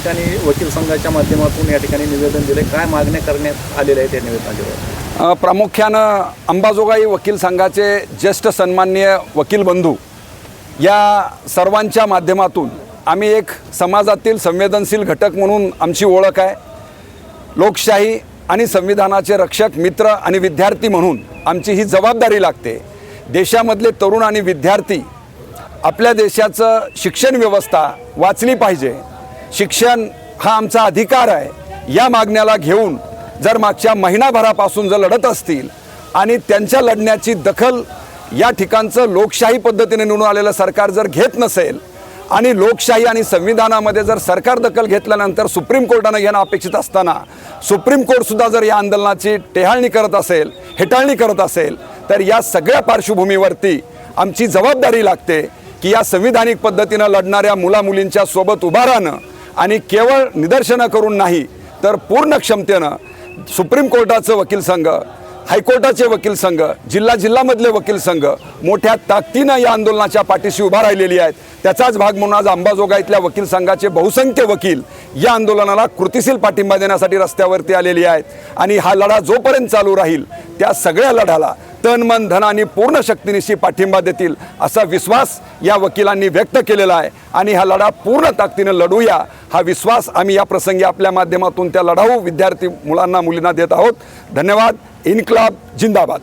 ठिकाणी वकील संघाच्या माध्यमातून या ठिकाणी निवेदन दिले, काय मागण्या करण्यात आलेल्या आहेत या निवेदनावर? प्रामुख्यानं अंबाजोगाई वकील संघाचे ज्येष्ठ सन्माननीय वकील बंधू या सर्वांच्या माध्यमातून आम्ही एक समाजातील संवेदनशील घटक म्हणून आमची ओळख आहे. लोकशाही आणि संविधानाचे रक्षक मित्र आणि विद्यार्थी म्हणून आमची ही जबाबदारी लागते. देशामधले तरुण आणि विद्यार्थी आपल्या देशाचं शिक्षण व्यवस्था वाचली पाहिजे. शिक्षण हा आमचा अधिकार आहे. या मागण्याला घेऊन जर मागच्या महिनाभरापासून जर लढत असतील आणि त्यांच्या लढण्याची दखल या ठिकाणचं लोकशाही पद्धतीने निवडून आलेलं सरकार जर घेत नसेल आणि लोकशाही आणि संविधानामध्ये जर सरकार दखल घेतल्यानंतर सुप्रीम कोर्टानं घेणं अपेक्षित असताना सुप्रीम कोर्टसुद्धा जर या आंदोलनाची टेहाळणी करत असेल, हेटाळणी करत असेल, तर या सगळ्या पार्श्वभूमीवरती आमची जबाबदारी लागते की या संविधानिक पद्धतीनं लढणाऱ्या मुलामुलींच्या सोबत उभा राहणं आणि केवळ निदर्शनं करून नाही तर पूर्ण क्षमतेनं सुप्रीम कोर्टाचं वकील संघ, हायकोर्टाचे वकील संघ, जिल्ह्यामधले वकील संघ मोठ्या ताकदीनं या आंदोलनाच्या पाठीशी उभा राहिलेली आहेत. त्याचाच भाग म्हणून आज अंबाजोगाईतल्या वकील संघाचे बहुसंख्य वकील या आंदोलनाला कृतिशील पाठिंबा देण्यासाठी रस्त्यावरती आलेली आहेत. आणि हा लढा जोपर्यंत चालू राहील त्या सगळ्या लढ्याला तन मन धन आणि पूर्ण शक्तीनिशी पाठिंबा देतील असा विश्वास या वकिलांनी व्यक्त केलेला आहे. आणि हा लढा पूर्ण ताकदीनं लढूया हा विश्वास आम्ही या प्रसंगी आपल्या माध्यमातून त्या लढाऊ विद्यार्थी मुलांना मुलींना देत आहोत. धन्यवाद. इन्क्लाब जिंदाबाद.